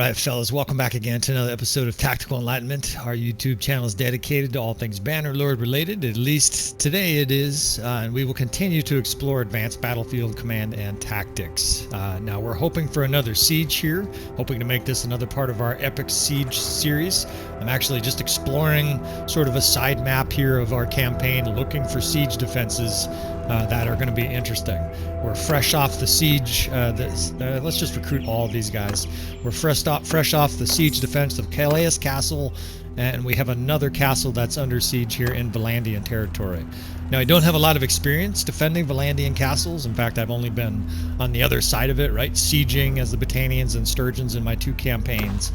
Alright fellas, welcome back again to another episode of Tactical Enlightenment. Our YouTube channel is dedicated to all things Bannerlord related, at least today it is, and we will continue to explore advanced battlefield command and tactics. Now we're hoping for another siege here, hoping to make this another part of our epic siege series. I'm actually just exploring sort of a side map here of our campaign, looking for siege defenses that are going to be interesting. We're fresh off the siege, let's just recruit all of these guys. We're fresh off the siege defense of Calradia Castle, and we have another castle that's under siege here in Vlandian territory. Now, I don't have a lot of experience defending Vlandian castles. In fact, I've only been on the other side of it, right? Sieging as the Battanians and Sturgians in my two campaigns.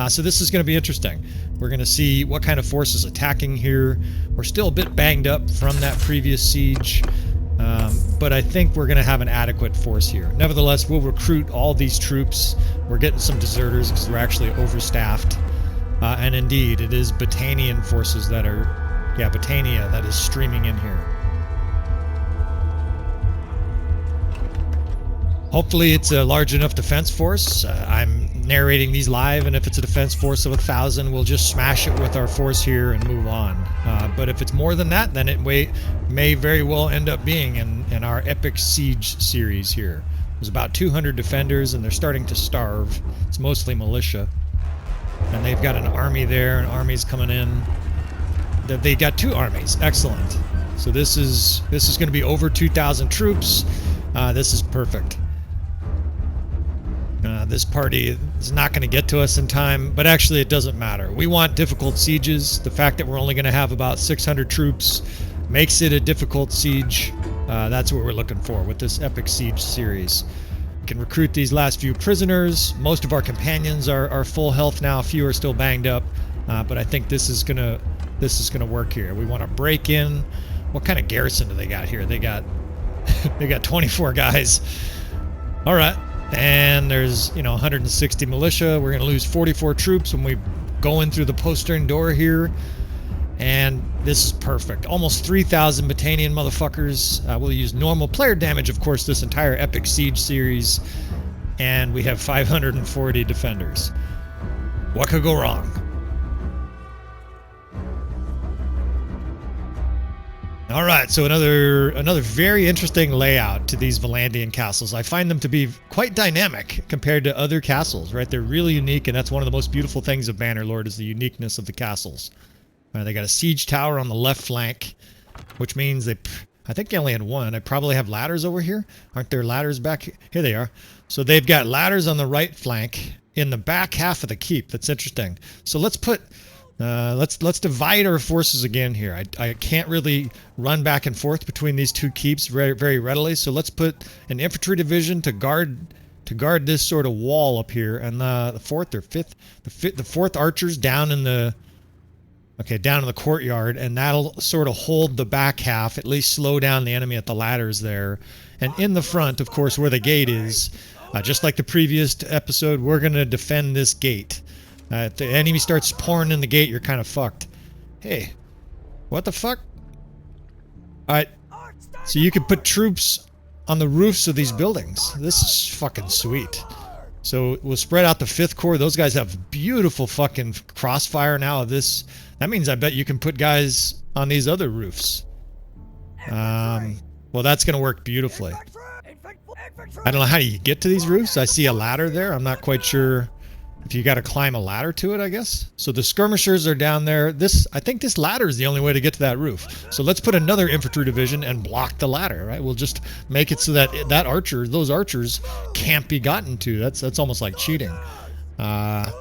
So this is going to be interesting. We're going to see what kind of forces attacking here. We're still a bit banged up from that previous siege. But I think we're going to have an adequate force here. Nevertheless, we'll recruit all these troops. We're getting some deserters because we're actually overstaffed. And indeed, it is Battanian forces that are, Battania that is streaming in here. Hopefully it's a large enough defense force. I'm narrating these live, and if it's a defense force of 1,000, we'll just smash it with our force here and move on. But if it's more than that, then it may very well end up being in our epic siege series here. There's about 200 defenders, and they're starting to starve. It's mostly militia. And they've got an army there, an army's coming in. They got two armies. Excellent. So this is going to be over 2,000 troops. This is perfect. This party is not going to get to us in time, but actually it doesn't matter. We want difficult sieges. The fact that we're only going to have about 600 troops makes it a difficult siege. That's what we're looking for with this epic siege series. We can recruit these last few prisoners. Most of our companions are full health now. A few are still banged up, but I think this is gonna work here. We want to break in. What kind of garrison do they got here? They got 24 guys. All right. And there's, 160 militia. We're going to lose 44 troops when we go in through the postern door here. And this is perfect. Almost 3,000 Battanian motherfuckers. We'll use normal player damage, of course, this entire epic siege series. And we have 540 defenders. What could go wrong? All right, so another very interesting layout to these Vlandian castles. I find them to be quite dynamic compared to other castles, right? They're really unique, and that's one of the most beautiful things of Bannerlord is the uniqueness of the castles. They got a siege tower on the left flank, which means I think they only had one. I probably have ladders over here. Aren't there ladders back here? Here they are. So they've got ladders on the right flank in the back half of the keep. That's interesting. So let's put... let's divide our forces again here. I can't really run back and forth between these two keeps very, very readily. So let's put an infantry division to guard this sort of wall up here, and the fourth or fifth, the fourth archers down in the courtyard, and that'll sort of hold the back half, at least slow down the enemy at the ladders there. And in the front, of course, where the gate is, just like the previous episode, we're going to defend this gate. If the enemy starts pouring in the gate, you're kind of fucked. Hey, what the fuck? Alright, so you can put troops on the roofs of these buildings. This is fucking sweet. So we'll spread out the 5th Corps. Those guys have beautiful fucking crossfire now of this. That means I bet you can put guys on these other roofs. Well, that's going to work beautifully. I don't know how you get to these roofs. I see a ladder there. I'm not quite sure... if you got to climb a ladder to it, I guess. So the skirmishers are down there. I think this ladder is the only way to get to that roof. So let's put another infantry division and block the ladder, right? We'll just make it so that those archers can't be gotten to. That's almost like cheating. I've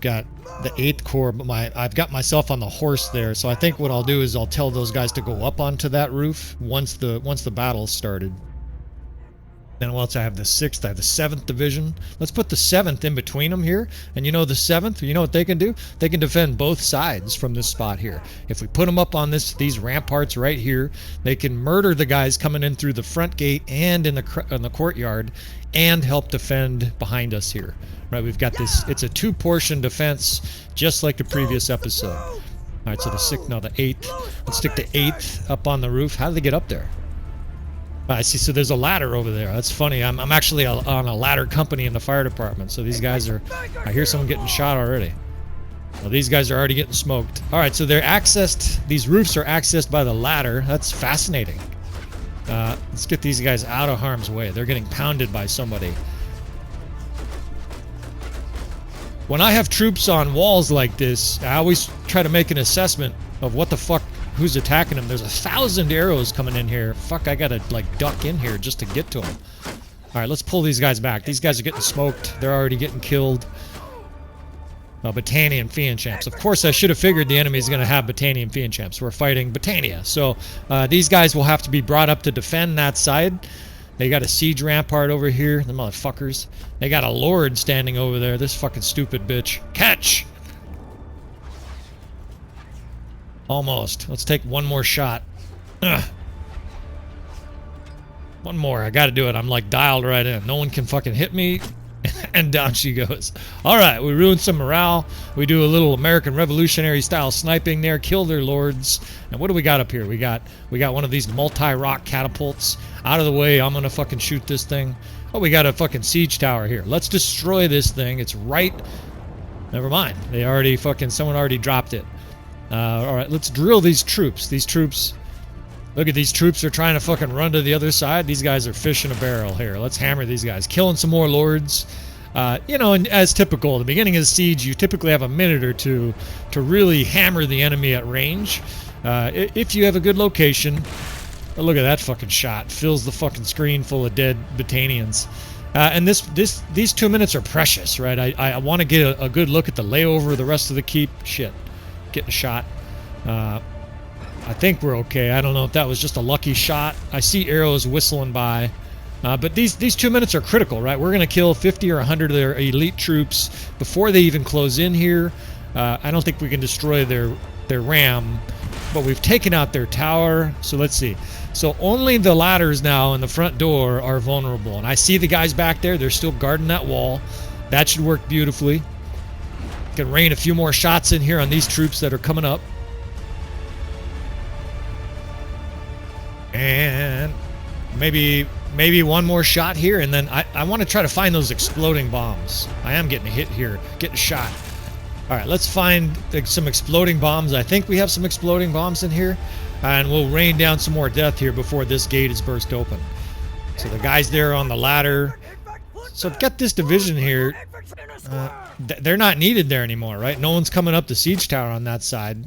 got the 8th Corps, but I've got myself on the horse there. So I think what I'll do is I'll tell those guys to go up onto that roof once the battle's started. Then once I have the 6th, I have the 7th Division. Let's put the 7th in between them here. And the 7th, you know what they can do? They can defend both sides from this spot here. If we put them up on these ramparts right here, they can murder the guys coming in through the front gate and in the courtyard and help defend behind us here. Right, we've got this, it's a 2-portion defense, just like the previous episode. All right, so the 6th, no, the 8th. Let's stick the 8th up on the roof. How did they get up there? I see. So there's a ladder over there. That's funny. I'm actually on a ladder company in the fire department. So these guys are... I hear someone getting shot already. Well, these guys are already getting smoked. All right, so they're accessed... These roofs are accessed by the ladder. That's fascinating. Let's get these guys out of harm's way. They're getting pounded by somebody. When I have troops on walls like this, I always try to make an assessment of what the fuck, who's attacking them. There's 1,000 arrows coming in here. Fuck, I gotta, like, duck in here just to get to them. Alright, let's pull these guys back. These guys are getting smoked. They're already getting killed. Battanian Fiend Champs. Of course, I should have figured the enemy is going to have Battanian Fiend Champs. We're fighting Battania. So, these guys will have to be brought up to defend that side. They got a siege rampart over here. The motherfuckers. They got a lord standing over there. This fucking stupid bitch. Catch! Almost. Let's take one more shot. Ugh. One more. I gotta do it. I'm like dialed right in. No one can fucking hit me. And down she goes. Alright, we ruined some morale. We do a little American Revolutionary style sniping there. Kill their lords. And what do we got up here? We got one of these multi-rock catapults. Out of the way. I'm gonna fucking shoot this thing. Oh, we got a fucking siege tower here. Let's destroy this thing. It's right... Never mind. They already fucking... Someone already dropped it. Alright, let's drill these troops. These troops... Look at these troops are trying to fucking run to the other side. These guys are fish in a barrel here. Let's hammer these guys. Killing some more lords. You know, and as typical, at the beginning of the siege, you typically have a minute or two to really hammer the enemy at range. If you have a good location. Oh, look at that fucking shot. Fills the fucking screen full of dead Battanians. And these 2 minutes are precious, right? I want to get a good look at the layover of the rest of the keep. Shit. Getting shot. I think we're okay. I don't know if that was just a lucky shot. I see arrows whistling by. But these 2 minutes are critical, right? We're going to kill 50 or 100 of their elite troops before they even close in here. I don't think we can destroy their ram, but we've taken out their tower. So let's see. So only the ladders now in the front door are vulnerable. And I see the guys back there. They're still guarding that wall. That should work beautifully. Can rain a few more shots in here on these troops that are coming up. And maybe one more shot here, and then I want to try to find those exploding bombs. I am getting hit here, getting shot. All right, let's find some exploding bombs. I think we have some exploding bombs in here, and we'll rain down some more death here before this gate is burst open. So the guys there on the ladder. So I've got this division here. They're not needed there anymore, right? No one's coming up the siege tower on that side.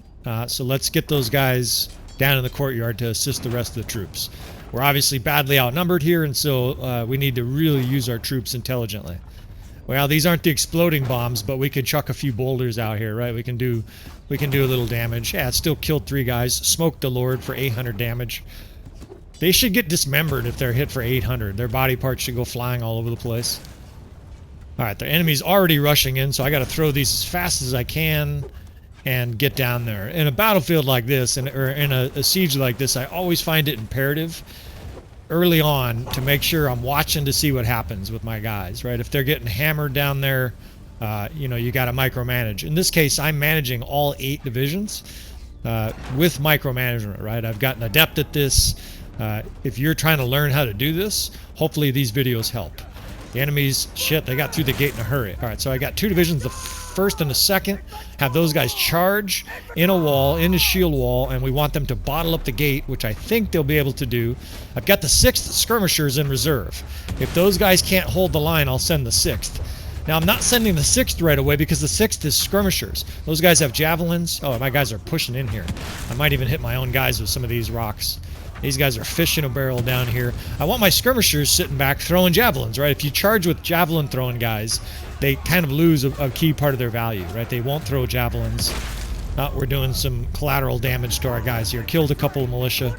So let's get those guys down in the courtyard to assist the rest of the troops. We're obviously badly outnumbered here, and so we need to really use our troops intelligently. Well, these aren't the exploding bombs, but we can chuck a few boulders out here, right? We can do a little damage. Yeah, it still killed 3 guys. Smoked the Lord for 800 damage. They should get dismembered if they're hit for 800. Their body parts should go flying all over the place. All right, the enemy's already rushing in, so I got to throw these as fast as I can and get down there. In a battlefield like this, or in a siege like this, I always find it imperative early on to make sure I'm watching to see what happens with my guys, right? If they're getting hammered down there, you know, you got to micromanage. In this case, I'm managing all 8 divisions with micromanagement, right? I've gotten adept at this. If you're trying to learn how to do this, hopefully these videos help. The enemies, shit, they got through the gate in a hurry. All right, so I got 2 divisions, the first and the second. Have those guys charge in a wall, in a shield wall, and we want them to bottle up the gate, which I think they'll be able to do. I've got the 6th skirmishers in reserve. If those guys can't hold the line, I'll send the 6th. Now, I'm not sending the 6th right away because the 6th is skirmishers. Those guys have javelins. Oh, my guys are pushing in here. I might even hit my own guys with some of these rocks. These guys are fish in a barrel down here. I want my skirmishers sitting back throwing javelins, right? If you charge with javelin throwing guys, they kind of lose a key part of their value, right? They won't throw javelins. We're doing some collateral damage to our guys here. Killed a couple of militia.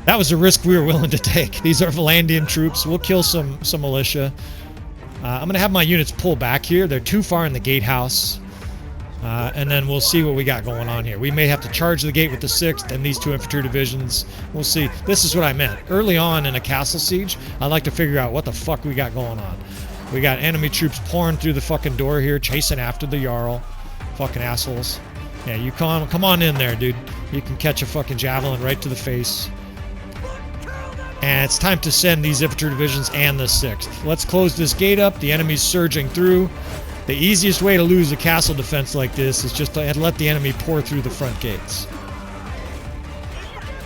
That was a risk we were willing to take. These are Vlandian troops. We'll kill some militia. I'm going to have my units pull back here. They're too far in the gatehouse. And then we'll see what we got going on here. We may have to charge the gate with the 6th and these 2 infantry divisions. We'll see. This is what I meant. Early on in a castle siege, I like to figure out what the fuck we got going on. We got enemy troops pouring through the fucking door here, chasing after the Jarl. Fucking assholes. Yeah, you come on in there, dude. You can catch a fucking javelin right to the face. And it's time to send these infantry divisions and the 6th. Let's close this gate up. The enemy's surging through. The easiest way to lose a castle defense like this is just to let the enemy pour through the front gates.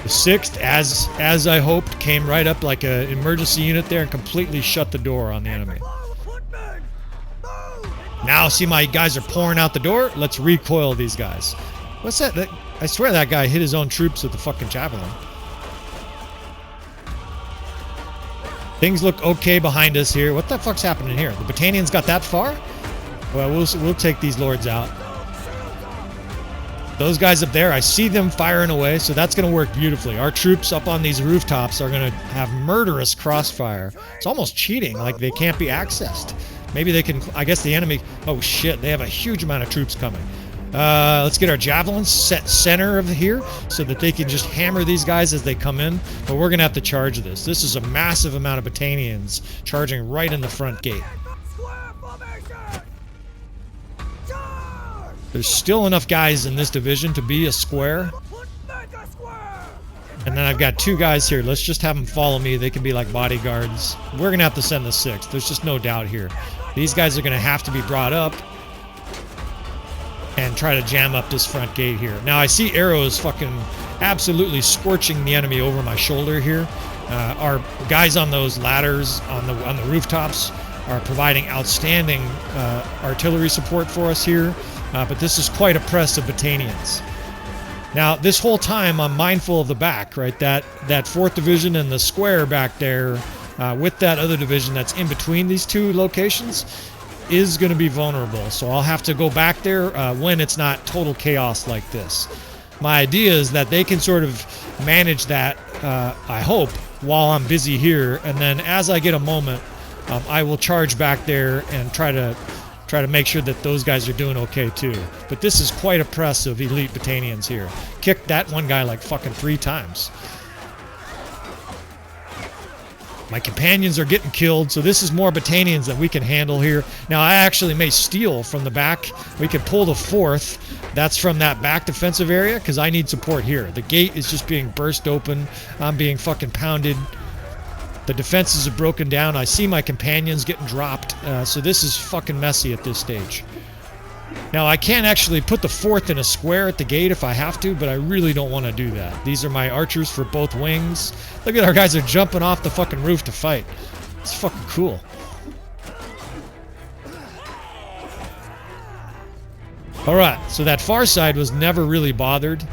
The 6th, as I hoped, came right up like an emergency unit there and completely shut the door on the enemy. Now, see, my guys are pouring out the door. Let's recoil these guys. What's that? I swear that guy hit his own troops with the fucking javelin. Things look okay behind us here. What the fuck's happening here? The Battanians got that far? Well, we'll take these lords out. Those guys up there, I see them firing away, so that's going to work beautifully. Our troops up on these rooftops are going to have murderous crossfire. It's almost cheating, like they can't be accessed. Maybe they can, I guess the enemy, oh shit, they have a huge amount of troops coming. Let's get our javelins set center of here so that they can just hammer these guys as they come in. But we're going to have to charge this. This is a massive amount of Battanians charging right in the front gate. There's still enough guys in this division to be a square. And then I've got 2 guys here. Let's just have them follow me. They can be like bodyguards. We're going to have to send the 6th. There's just no doubt here. These guys are going to have to be brought up and try to jam up this front gate here. Now I see arrows fucking absolutely scorching the enemy over my shoulder here. Our guys on those ladders on the rooftops are providing outstanding artillery support for us here. But this is quite oppressive Battanians. Now this whole time I'm mindful of the back, right? That 4th division and the square back there with that other division that's in between these 2 locations is going to be vulnerable. So I'll have to go back there when it's not total chaos like this. My idea is that they can sort of manage that, I hope, while I'm busy here. And then as I get a moment, I will charge back there and try to make sure that those guys are doing okay too. But this is quite oppressive elite Battanians here. Kicked that one guy like fucking 3 times. My companions are getting killed, so this is more Battanians that we can handle here. Now, I actually may steal from the back. We can pull the 4th. That's from that back defensive area, because I need support here. The gate is just being burst open. I'm being fucking pounded. The defenses are broken down. I see my companions getting dropped. So this is fucking messy at this stage. Now, I can actually put the 4th in a square at the gate if I have to, but I really don't want to do that. These are my archers for both wings. Look at our guys are jumping off the fucking roof to fight. It's fucking cool. Alright, so that far side was never really bothered,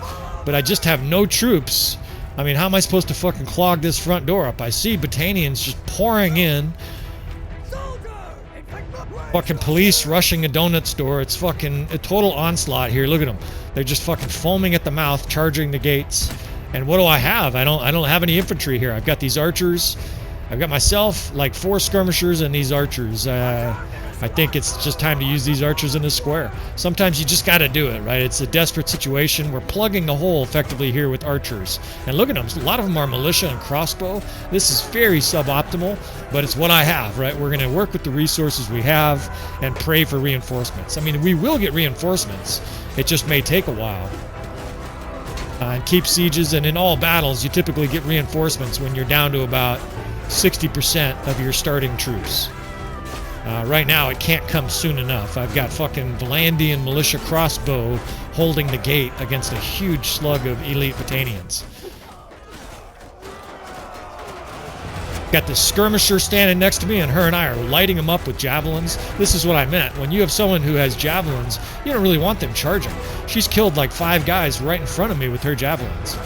but I just have no troops. I mean, how am I supposed to fucking clog this front door up? I see Battanians just pouring in. Fucking police rushing a donut store. It's fucking a total onslaught here. Look at them. They're just fucking foaming at the mouth, charging the gates. And what do I have? I don't have any infantry here. I've got these archers. I've got myself, like 4 skirmishers and these archers. I think it's just time to use these archers in the square. Sometimes you just got to do it, right? It's a desperate situation. We're plugging the hole effectively here with archers. And look at them. A lot of them are militia and crossbow. This is very suboptimal, but it's what I have, right? We're going to work with the resources we have and pray for reinforcements. I mean, we will get reinforcements. It just may take a while. And keep sieges, and in all battles, you typically get reinforcements when you're down to about 60% of your starting troops. Right now, it can't come soon enough. I've got fucking Vlandian militia crossbow holding the gate against a huge slug of elite Battanians. Got the skirmisher standing next to me, and her and I are lighting them up with javelins. This is what I meant. When you have someone who has javelins, you don't really want them charging. She's killed like 5 guys right in front of me with her javelins.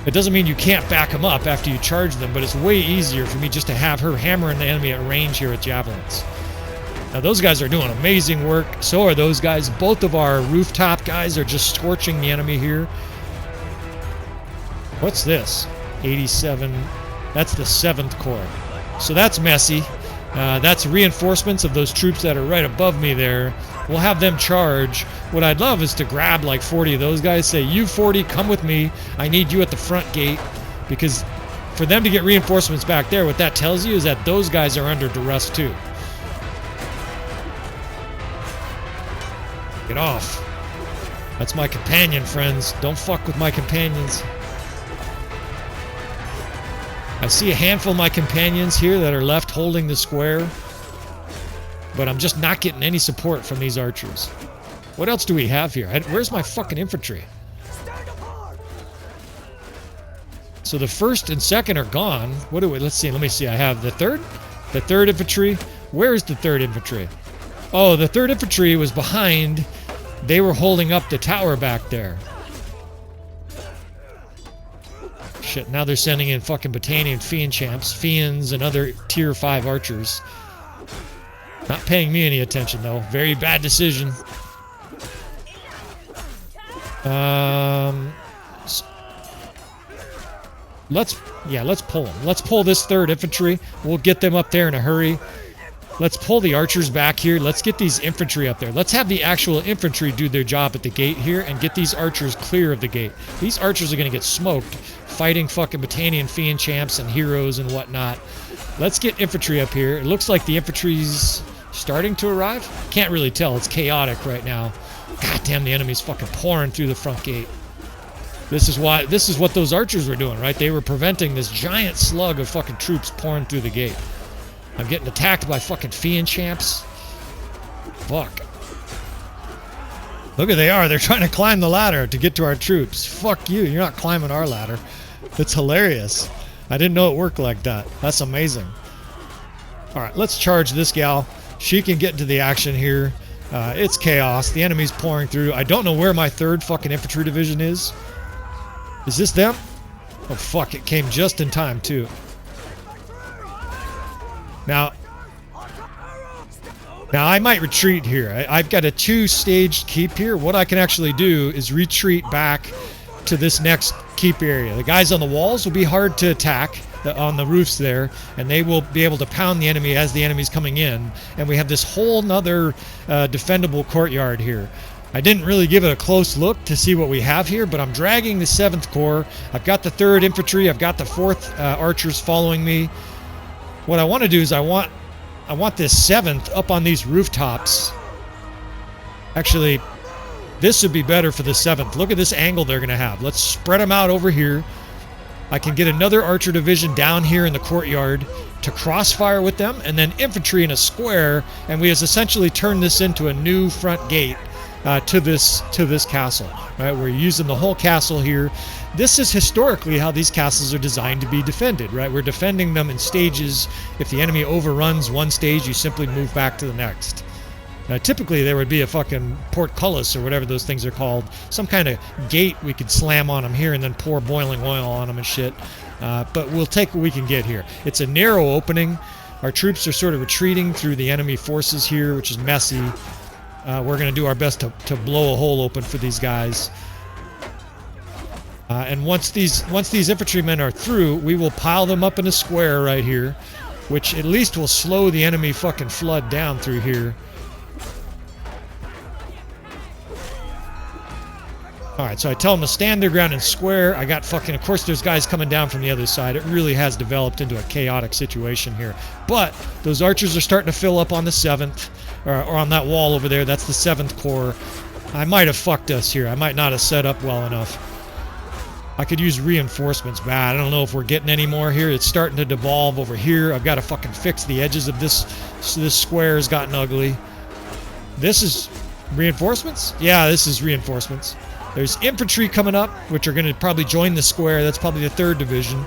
It doesn't mean you can't back them up after you charge them, but it's way easier for me just to have her hammering the enemy at range here with javelins. Now those guys are doing amazing work. So are those guys. Both of our rooftop guys are just scorching the enemy here. What's this? 87. That's the 7th Corps. So that's messy. That's reinforcements of those troops that are right above me there. We'll have them charge. What I'd love is to grab like 40 of those guys, say, you 40, come with me. I need you at the front gate. Because for them to get reinforcements back there, what that tells you is that those guys are under duress too. Get off. That's my companion, friends. Don't fuck with my companions. I see a handful of my companions here that are left holding the square, but I'm just not getting any support from these archers. What else do we have here? Where's my fucking infantry? So the first and second are gone. What do we? Let's see. Let me see. I have the third infantry. Where is the third infantry? Oh, the third infantry was behind. They were holding up the tower back there. Shit, now they're sending in fucking Battanian Fiend champs, Fiends, and other tier 5 archers. Not paying me any attention, though. Very bad decision. Let's pull them. Let's pull this third infantry. We'll get them up there in a hurry. Let's pull the archers back here. Let's get these infantry up there. Let's have the actual infantry do their job at the gate here and get these archers clear of the gate. These archers are going to get smoked fighting fucking Battanian Fiend champs and heroes and whatnot. Let's get infantry up here. It looks like the infantry's starting to arrive. Can't really tell. It's chaotic right now. God damn, the enemy's fucking pouring through the front gate. This is what those archers were doing, right? They were preventing this giant slug of fucking troops pouring through the gate. I'm getting attacked by fucking Fiend champs. Fuck. Look at they are. They're trying to climb the ladder to get to our troops. Fuck you. You're not climbing our ladder. It's hilarious. I didn't know it worked like that. That's amazing. Alright, let's charge this gal. She can get into the action here. It's chaos. The enemy's pouring through. I don't know where my third fucking infantry division is. Is this them? Oh fuck, it came just in time too. Now I might retreat here. I've got a 2-staged keep here. What I can actually do is retreat back to this next keep area. The guys on the walls will be hard to attack on the roofs there, and they will be able to pound the enemy as the enemy's coming in. And we have this whole nother defendable courtyard here. I didn't really give it a close look to see what we have here, but I'm dragging the 7th Corps. I've got the 3rd Infantry. I've got the 4th Archers following me. What I want to do is I want this 7th up on these rooftops. Actually, this would be better for the 7th. Look at this angle they're going to have. Let's spread them out over here. I can get another archer division down here in the courtyard to crossfire with them, and then infantry in a square, and we has essentially turned this into a new front gate to this castle. Right, we're using the whole castle here. This is historically how these castles are designed to be defended. Right, we're defending them in stages. If the enemy overruns one stage, you simply move back to the next. Typically, there would be a fucking portcullis or whatever those things are called, some kind of gate we could slam on them here and then pour boiling oil on them and shit. But we'll take what we can get here. It's a narrow opening. Our troops are sort of retreating through the enemy forces here, which is messy. We're going to do our best to blow a hole open for these guys. And once these infantrymen are through, we will pile them up in a square right here, which at least will slow the enemy fucking flood down through here. Alright, so I tell them to stand their ground and square. I got fucking, of course there's guys coming down from the other side. It really has developed into a chaotic situation here. But those archers are starting to fill up on the 7th, or on that wall over there. That's the 7th Corps. I might have fucked us here. I might not have set up well enough. I could use reinforcements bad. I don't know if we're getting any more here. It's starting to devolve over here. I've got to fucking fix the edges of this. So this square has gotten ugly. This is reinforcements? Yeah, this is reinforcements. There's infantry coming up, which are going to probably join the square. That's probably the 3rd Division,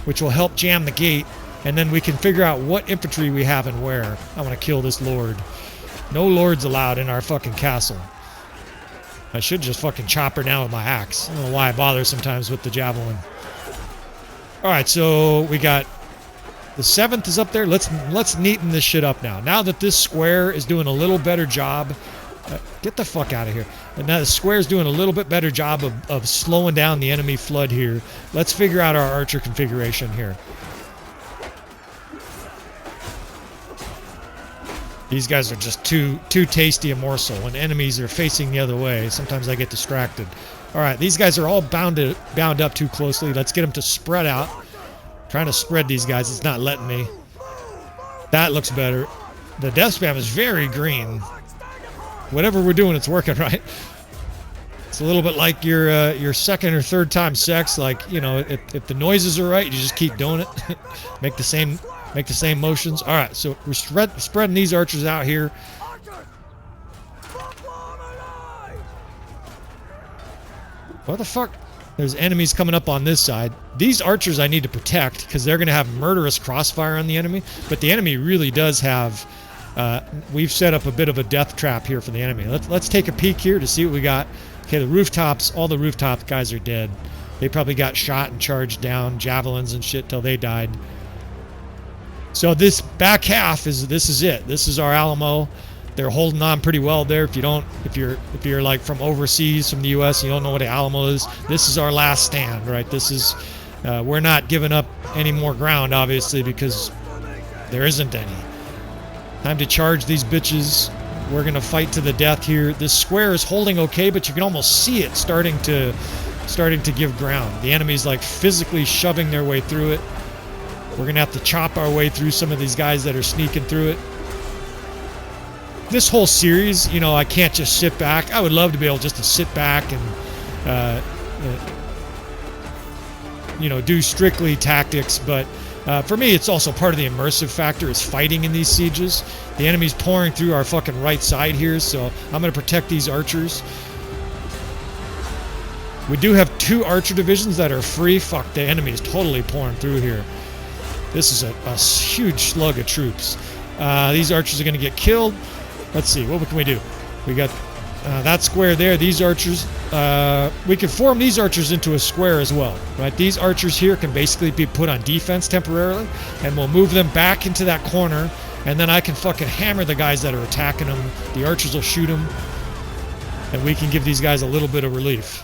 which will help jam the gate. And then we can figure out what infantry we have and where. I want to kill this lord. No lords allowed in our fucking castle. I should just fucking chop her down with my axe. I don't know why I bother sometimes with the javelin. Alright, so we got the 7th is up there. Let's neaten this shit up now. Now that this square is doing a little better job... get the fuck out of here. And now the square's doing a little bit better job of slowing down the enemy flood here. Let's figure out our archer configuration here. These guys are just too tasty a morsel. When enemies are facing the other way, sometimes I get distracted. Alright, these guys are all bound up too closely. Let's get them to spread out. Trying to spread these guys. It's not letting me. That looks better. The death spam is very green. Whatever we're doing, it's working, right? It's a little bit like your second or third time sex. Like, you know, if the noises are right, you just keep doing it. make the same motions. All right, so we're spreading these archers out here. What the fuck? There's enemies coming up on this side. These archers I need to protect because they're going to have murderous crossfire on the enemy. But the enemy really does have... we've set up a bit of a death trap here for the enemy. Let's take a peek here to see what we got. Okay, the rooftops, all the rooftop guys are dead. They probably got shot and charged down, javelins and shit till they died. So this back half is it. This is our Alamo. They're holding on pretty well there. If you're like from overseas, from the U.S., you don't know what an Alamo is. This is our last stand, right? This is we're not giving up any more ground, obviously, because there isn't any. Time to charge these bitches. We're gonna fight to the death here. This square is holding okay, but you can almost see it starting to give ground. The enemy's like physically shoving their way through it. We're gonna have to chop our way through some of these guys that are sneaking through it. This whole series, you know, I can't just sit back. I would love to be able just to sit back and you know, do strictly tactics, but for me, it's also part of the immersive factor is fighting in these sieges. The enemy's pouring through our fucking right side here, so I'm going to protect these archers. We do have 2 archer divisions that are free. Fuck, the enemy is totally pouring through here. This is a huge slug of troops. These archers are going to get killed. Let's see, what can we do? We got that square there. These archers, we can form these archers into a square as well, right? These archers here can basically be put on defense temporarily, and we'll move them back into that corner, and then I can fucking hammer the guys that are attacking them. The archers will shoot them, and we can give these guys a little bit of relief.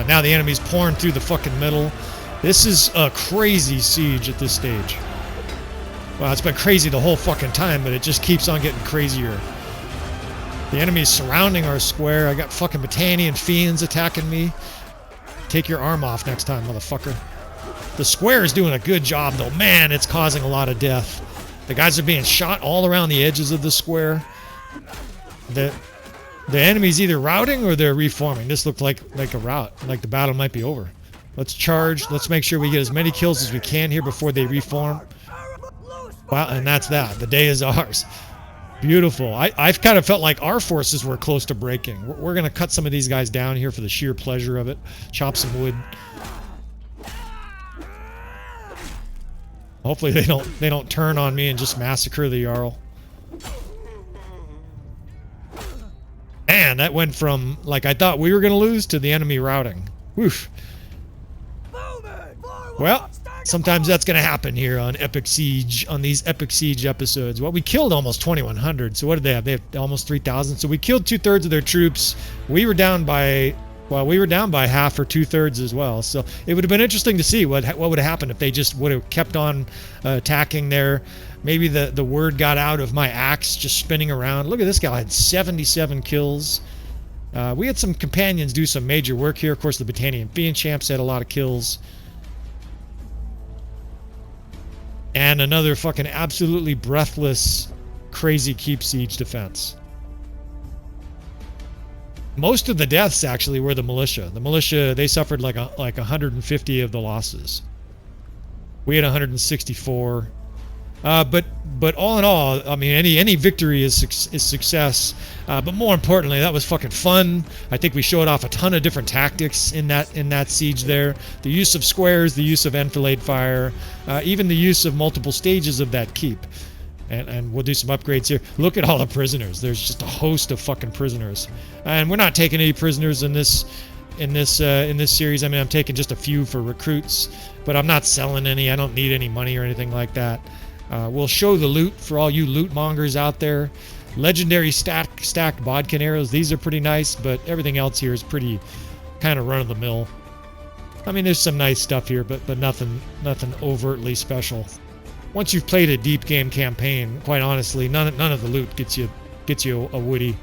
Now the enemy's pouring through the fucking middle. This is a crazy siege at this stage. Well, it's been crazy the whole fucking time, but it just keeps on getting crazier. The enemy's surrounding our square. I got fucking Battanian fiends attacking me. Take your arm off next time, motherfucker. The square is doing a good job, though. Man, it's causing a lot of death. The guys are being shot all around the edges of the square. The enemy's either routing or they're reforming. This looked like a rout, like the battle might be over. Let's charge. Let's make sure we get as many kills as we can here before they reform. Wow, and that's that. The day is ours. Beautiful. I've kind of felt like our forces were close to breaking. We're going to cut some of these guys down here for the sheer pleasure of it. Chop some wood. Hopefully they don't turn on me and just massacre the Jarl. Man, that went from, like, I thought we were going to lose to the enemy routing. Woof. Well, sometimes that's going to happen here on Epic Siege, on these Epic Siege episodes. Well, we killed almost 2,100, so what did they have? They have almost 3,000, so we killed 2/3 of their troops. We were down by, well, we were down by half or 2/3 as well, so it would have been interesting to see what would have happened if they just would have kept on attacking there. Maybe the word got out of my axe just spinning around. Look at this guy, had 77 kills. We had some companions do some major work here. Of course, the Battanian Fiend Champs had a lot of kills. And another fucking absolutely breathless, crazy keep siege defense. Most of the deaths actually were the militia. The militia, they suffered like 150 of the losses. We had 164. But all in all, I mean, any victory is success. But more importantly, that was fucking fun. I think we showed off a ton of different tactics in that siege there. The use of squares, the use of enfilade fire, even the use of multiple stages of that keep. And we'll do some upgrades here. Look at all the prisoners. There's just a host of fucking prisoners. And we're not taking any prisoners in this series. I mean, I'm taking just a few for recruits, but I'm not selling any. I don't need any money or anything like that. We'll show the loot for all you loot mongers out there. Legendary stacked bodkin arrows. These are pretty nice, but everything else here is pretty kind of run-of-the-mill. I mean, there's some nice stuff here, but nothing overtly special. Once you've played a deep game campaign, quite honestly, none of the loot gets you a woody.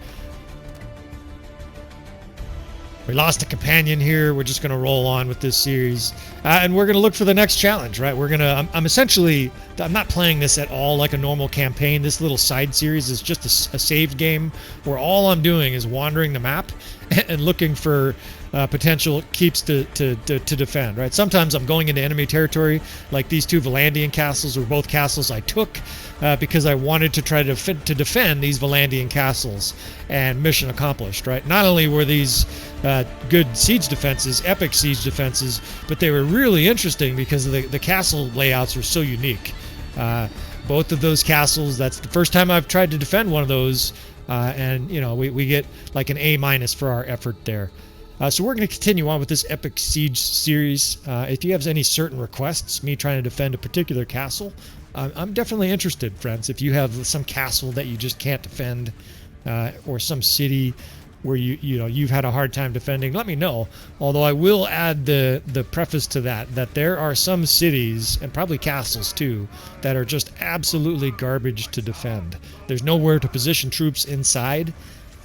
We lost a companion here. We're just going to roll on with this series. And we're going to look for the next challenge, right? I'm essentially, I'm not playing this at all like a normal campaign. This little side series is just a saved game where all I'm doing is wandering the map and looking for potential keeps to defend, right? Sometimes I'm going into enemy territory, like these two Vlandian castles were both castles I took because I wanted to try to defend these Vlandian castles, and mission accomplished, right? Not only were these good siege defenses, epic siege defenses, but they were really interesting because the castle layouts are so unique. Both of those castles, that's the first time I've tried to defend one of those, and you know, we get like an A- for our effort there. So we're going to continue on with this epic siege series. If you have any certain requests, me trying to defend a particular castle, I'm definitely interested, friends. If you have some castle that you just can't defend, or some city where you've had a hard time defending, let me know. Although I will add the preface to that there are some cities, and probably castles too, that are just absolutely garbage to defend. There's nowhere to position troops inside,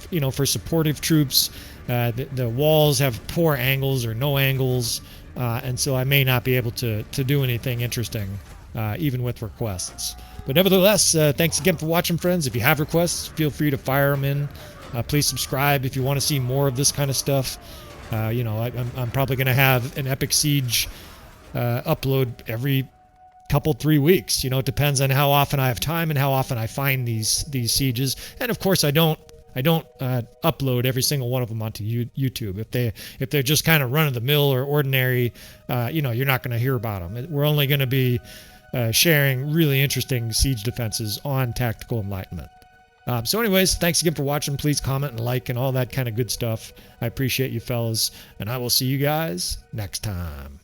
you know, for supportive troops. The walls have poor angles or no angles, and so I may not be able to do anything interesting, even with requests. But nevertheless, thanks again for watching, friends. If you have requests, feel free to fire them in. Please subscribe if you want to see more of this kind of stuff. You know, I'm probably going to have an epic siege upload every couple 3 weeks. You know, it depends on how often I have time and how often I find these sieges. And of course, I don't upload every single one of them onto YouTube. If they're just kind of run-of-the-mill or ordinary, you know, you're not going to hear about them. We're only going to be sharing really interesting siege defenses on Tactical Enlightenment. So anyways, thanks again for watching. Please comment and like and all that kind of good stuff. I appreciate you fellas, and I will see you guys next time.